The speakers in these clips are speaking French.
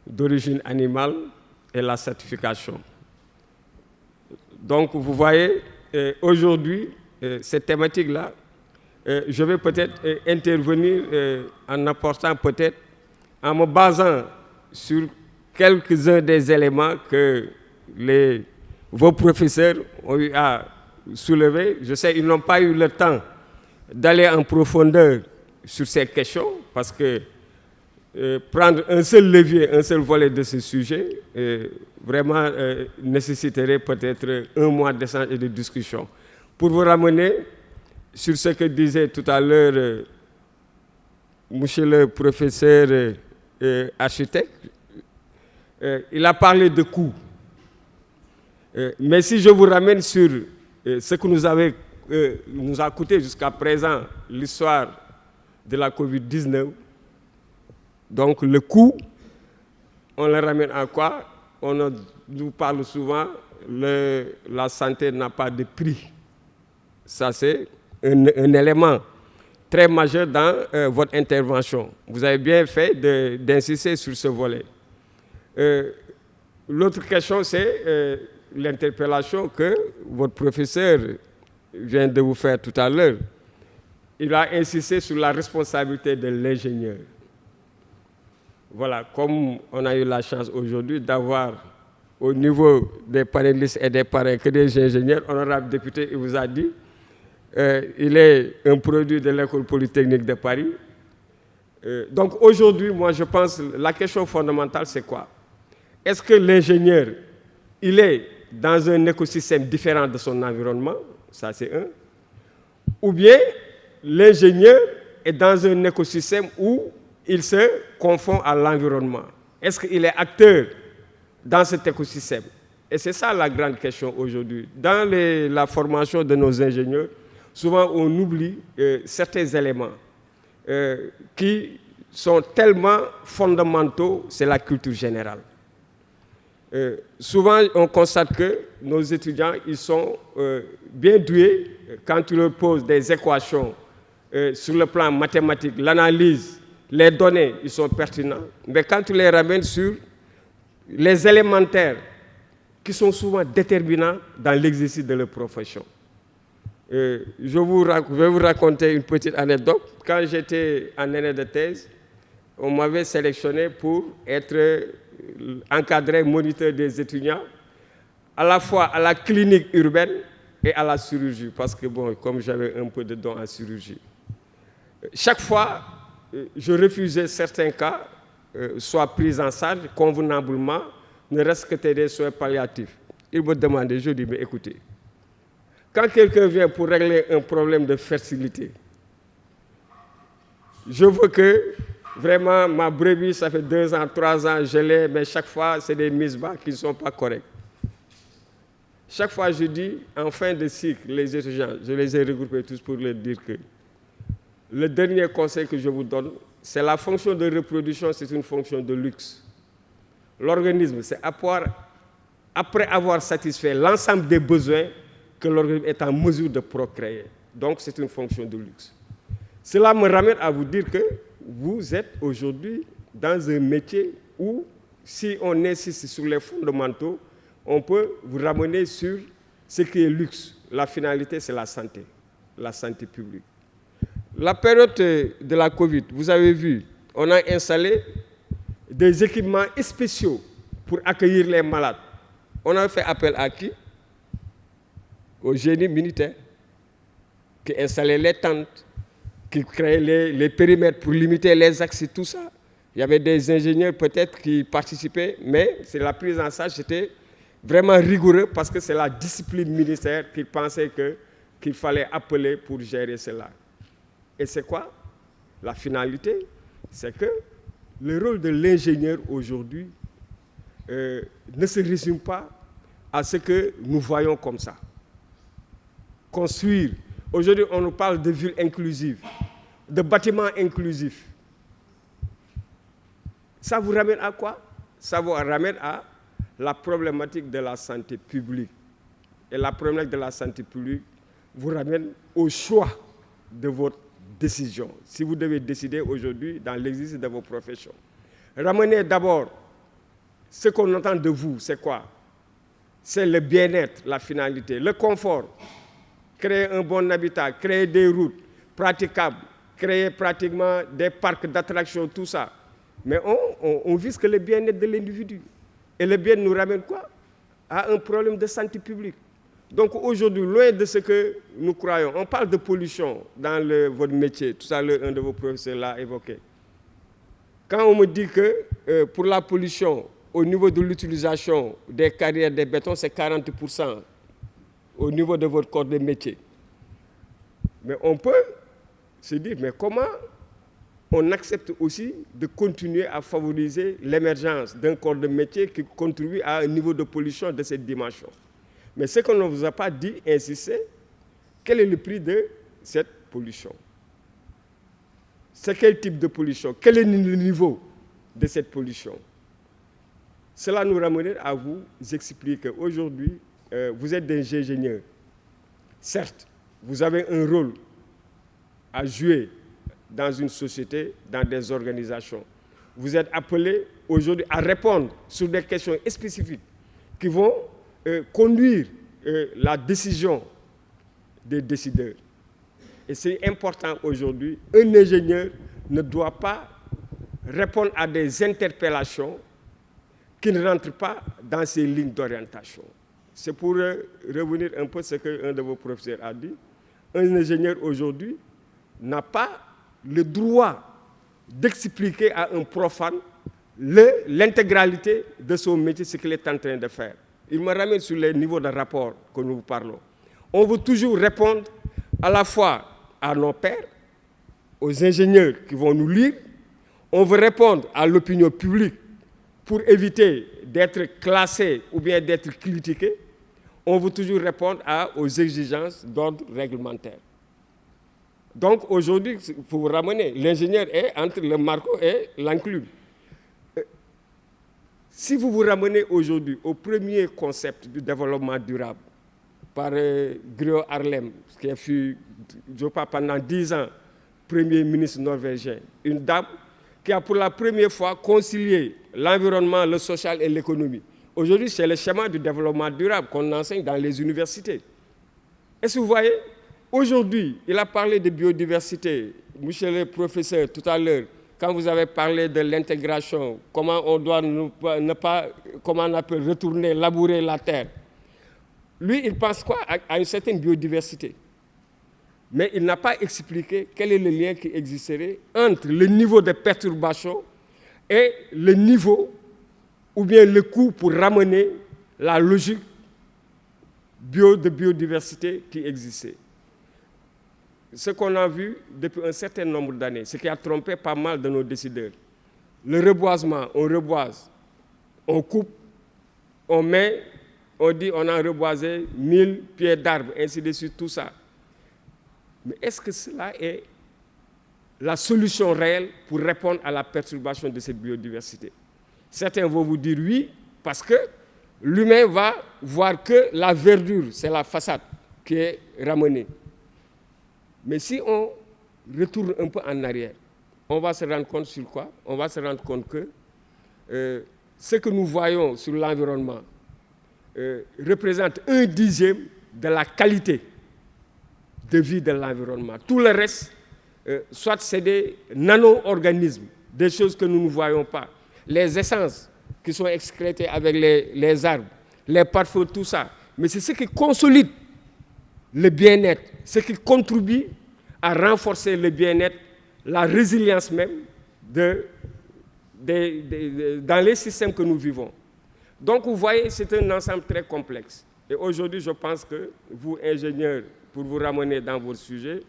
d'origine animale et la certification. Donc, vous voyez, aujourd'hui, cette thématique-là, je vais peut-être intervenir en apportant peut-être, en me basant sur quelques-uns des éléments que vos professeurs ont eu à soulever. Je sais qu'ils n'ont pas eu le temps d'aller en profondeur sur ces questions, parce que prendre un seul levier, un seul volet de ce sujet, vraiment nécessiterait peut-être un mois d'échange et de discussion. Pour vous ramener sur ce que disait tout à l'heure monsieur le professeur architecte, il a parlé de coûts. Mais si je vous ramène sur ce que nous a coûté jusqu'à présent l'histoire de la Covid-19, donc le coût, on le ramène à quoi? On nous parle souvent, la santé n'a pas de prix. Ça, c'est un élément très majeur dans votre intervention. Vous avez bien fait d'insister sur ce volet. L'autre question, c'est l'interpellation que votre professeur vient de vous faire tout à l'heure. Il a insisté sur la responsabilité de l'ingénieur. Voilà, comme on a eu la chance aujourd'hui d'avoir au niveau des panélistes et des parrains que des ingénieurs, honorable député, il vous a dit, il est un produit de l'École polytechnique de Paris. Donc aujourd'hui, moi je pense la question fondamentale, c'est quoi? Est-ce que l'ingénieur, il est dans un écosystème différent de son environnement? Ça, c'est un. Ou bien l'ingénieur est dans un écosystème où il se confond à l'environnement. Est-ce qu'il est acteur dans cet écosystème? Et c'est ça la grande question aujourd'hui. Dans la formation de nos ingénieurs, souvent on oublie certains éléments qui sont tellement fondamentaux, c'est la culture générale. Souvent on constate que nos étudiants, ils sont bien doués quand tu leur poses des équations sur le plan mathématique, l'analyse, les données, ils sont pertinents. Mais quand tu les ramènes sur les élémentaires, qui sont souvent déterminants dans l'exercice de leur profession. Je vais vous raconter une petite anecdote. Quand j'étais en année de thèse, on m'avait sélectionné pour être encadré moniteur des étudiants, à la fois à la clinique urbaine et à la chirurgie, parce que bon, comme j'avais un peu de don en chirurgie. Chaque fois, je refusais certains cas, soit pris en charge convenablement, ne reste que des soins palliatifs. Il me demandait, je dis, mais écoutez, quand quelqu'un vient pour régler un problème de fertilité, je veux que vraiment ma brebis, ça fait 2 ans, 3 ans, je l'ai, mais chaque fois, c'est des mises bas qui ne sont pas correctes. Chaque fois, je dis, en fin de cycle, les étudiants, je les ai regroupés tous pour leur dire que le dernier conseil que je vous donne, c'est la fonction de reproduction, c'est une fonction de luxe. L'organisme, c'est après avoir satisfait l'ensemble des besoins que l'organisme est en mesure de procréer. Donc, c'est une fonction de luxe. Cela me ramène à vous dire que vous êtes aujourd'hui dans un métier où, si on insiste sur les fondamentaux, on peut vous ramener sur ce qui est luxe. La finalité, c'est la santé publique. La période de la Covid, vous avez vu, on a installé des équipements spéciaux pour accueillir les malades. On a fait appel à qui? Au génie militaire, qui installait les tentes, qui créait les périmètres pour limiter les accès, tout ça. Il y avait des ingénieurs peut-être qui participaient, mais c'est la prise en charge, c'était vraiment rigoureux parce que c'est la discipline militaire qu'ils pensaient qu'il fallait appeler pour gérer cela. Et c'est quoi? La finalité, c'est que le rôle de l'ingénieur aujourd'hui ne se résume pas à ce que nous voyons comme ça. Construire. Aujourd'hui, on nous parle de villes inclusives, de bâtiments inclusifs. Ça vous ramène à quoi? Ça vous ramène à la problématique de la santé publique. Et la problématique de la santé publique vous ramène au choix de votre décision. Si vous devez décider aujourd'hui dans l'exercice de vos professions. Ramenez d'abord ce qu'on attend de vous, c'est quoi? C'est le bien-être, la finalité, le confort, créer un bon habitat, créer des routes praticables, créer pratiquement des parcs d'attractions, tout ça. Mais on vise que le bien-être de l'individu. Et le bien nous ramène quoi? À un problème de santé publique. Donc aujourd'hui, loin de ce que nous croyons, on parle de pollution dans votre métier. Tout à l'heure, un de vos professeurs l'a évoqué. Quand on me dit que pour la pollution, au niveau de l'utilisation des carrières de béton, c'est 40% au niveau de votre corps de métier. Mais on peut se dire, mais comment on accepte aussi de continuer à favoriser l'émergence d'un corps de métier qui contribue à un niveau de pollution de cette dimension? Mais ce qu'on ne vous a pas dit, insisté, quel est le prix de cette pollution? C'est quel type de pollution? Quel est le niveau de cette pollution? Cela nous ramène à vous expliquer qu'aujourd'hui, vous êtes des ingénieurs. Certes, vous avez un rôle à jouer dans une société, dans des organisations. Vous êtes appelés aujourd'hui à répondre sur des questions spécifiques qui vont conduire la décision des décideurs. Et c'est important aujourd'hui, un ingénieur ne doit pas répondre à des interpellations qui ne rentrent pas dans ces lignes d'orientation. C'est pour revenir un peu à ce qu'un de vos professeurs a dit. Un ingénieur aujourd'hui n'a pas le droit d'expliquer à un profane l'intégralité de son métier, ce qu'il est en train de faire. Il me ramène sur les niveaux de rapport que nous parlons. On veut toujours répondre à la fois à nos pairs, aux ingénieurs qui vont nous lire. On veut répondre à l'opinion publique pour éviter d'être classé ou bien d'être critiqué. On veut toujours répondre aux exigences d'ordre réglementaire. Donc aujourd'hui, pour vous ramener, l'ingénieur est entre le marteau et l'enclume. Si vous vous ramenez aujourd'hui au premier concept du développement durable par Gro Harlem, qui fut, je crois, pendant 10 ans, Premier ministre norvégien, une dame qui a pour la première fois concilié l'environnement, le social et l'économie. Aujourd'hui, c'est le schéma du développement durable qu'on enseigne dans les universités. Est-ce que vous voyez? Aujourd'hui, il a parlé de biodiversité. Monsieur le professeur, tout à l'heure, quand vous avez parlé de l'intégration, comment on doit comment on appelle, retourner, labourer la terre. Lui, il pense quoi? À une certaine biodiversité. Mais il n'a pas expliqué quel est le lien qui existerait entre le niveau de perturbation et le niveau ou bien le coût pour ramener la logique de biodiversité qui existait. Ce qu'on a vu depuis un certain nombre d'années, ce qui a trompé pas mal de nos décideurs. Le reboisement, on reboise, on coupe, on met, on dit on a reboisé 1000 pieds d'arbres, ainsi de suite, tout ça. Mais est-ce que cela est la solution réelle pour répondre à la perturbation de cette biodiversité? Certains vont vous dire oui, parce que l'humain va voir que la verdure, c'est la façade qui est ramenée. Mais si on retourne un peu en arrière, on va se rendre compte sur quoi? On va se rendre compte que ce que nous voyons sur l'environnement représente 1/10 de la qualité de vie de l'environnement. Tout le reste, soit c'est des nano-organismes, des choses que nous ne voyons pas. Les essences qui sont excrétées avec les arbres, les parfums, tout ça. Mais c'est ce qui consolide le bien-être, ce qui contribue à renforcer le bien-être, la résilience même dans les systèmes que nous vivons. Donc vous voyez, c'est un ensemble très complexe. Et aujourd'hui, je pense que vous, ingénieurs, pour vous ramener dans votre sujet,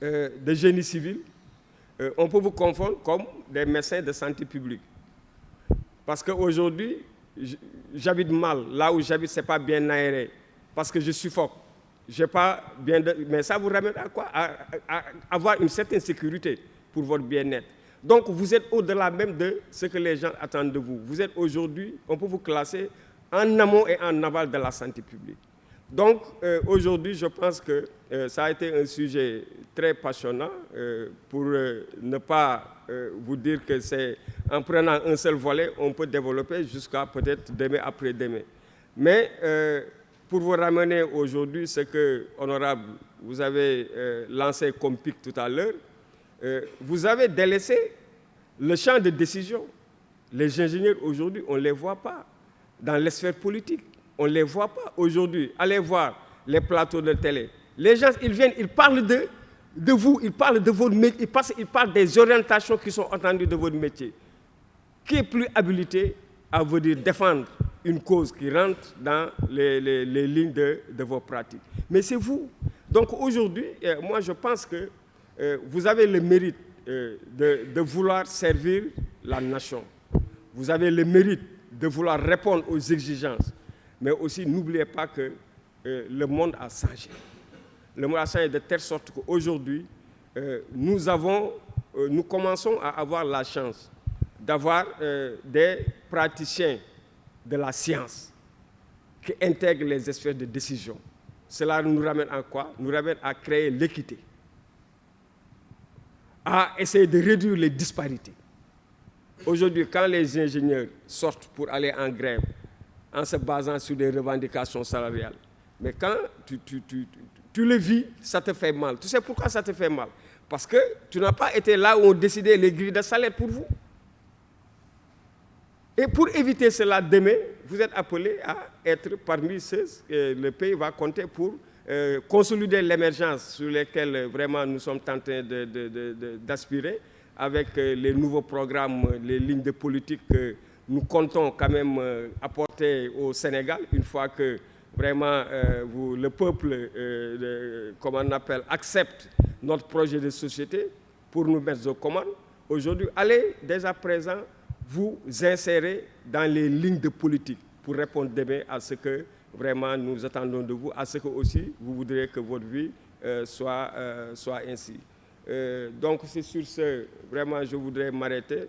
de génie civil, on peut vous confondre comme des médecins de santé publique. Parce qu'aujourd'hui, j'habite mal. Là où j'habite, ce n'est pas bien aéré. Parce que je suffoque. Mais ça vous ramène à quoi? À avoir une certaine sécurité pour votre bien-être. Donc, vous êtes au-delà même de ce que les gens attendent de vous. Vous êtes aujourd'hui, on peut vous classer en amont et en aval de la santé publique. Donc, aujourd'hui, je pense que ça a été un sujet très passionnant pour ne pas vous dire que c'est en prenant un seul volet, on peut développer jusqu'à peut-être demain après-demain. Mais pour vous ramener aujourd'hui ce que, honorable, vous avez lancé comme pic tout à l'heure, vous avez délaissé le champ de décision. Les ingénieurs aujourd'hui, on ne les voit pas dans les sphères politiques. On ne les voit pas aujourd'hui. Allez voir les plateaux de télé. Les gens, ils viennent, ils parlent de vous, ils parlent de votre métier, ils parlent des orientations qui sont attendues de votre métier. Qui est plus habilité à vous dire défendre une cause qui rentre dans les lignes de vos pratiques? Mais c'est vous. Donc aujourd'hui, moi je pense que vous avez le mérite de vouloir servir la nation. Vous avez le mérite de vouloir répondre aux exigences. Mais aussi, n'oubliez pas que le monde a changé. Le monde a changé de telle sorte qu'aujourd'hui, nous commençons à avoir la chance d'avoir des praticiens de la science qui intègrent les sphères de décision. Cela nous ramène à quoi? Nous ramène à créer l'équité, à essayer de réduire les disparités. Aujourd'hui, quand les ingénieurs sortent pour aller en grève en se basant sur des revendications salariales, mais quand tu le vis, ça te fait mal. Tu sais pourquoi ça te fait mal? Parce que tu n'as pas été là où on décidait les grilles de salaire pour vous. Et pour éviter cela, demain, vous êtes appelés à être parmi ceux que le pays va compter pour consolider l'émergence sur lesquelles vraiment nous sommes en train d'aspirer avec les nouveaux programmes, les lignes de politique que nous comptons quand même apporter au Sénégal une fois que vraiment le peuple, comment on appelle, accepte notre projet de société pour nous mettre aux commandes. Aujourd'hui, allez dès à présent vous insérer dans les lignes de politique pour répondre demain à ce que vraiment nous attendons de vous, à ce que aussi vous voudrez que votre vie soit ainsi. Donc c'est sur ce, vraiment je voudrais m'arrêter.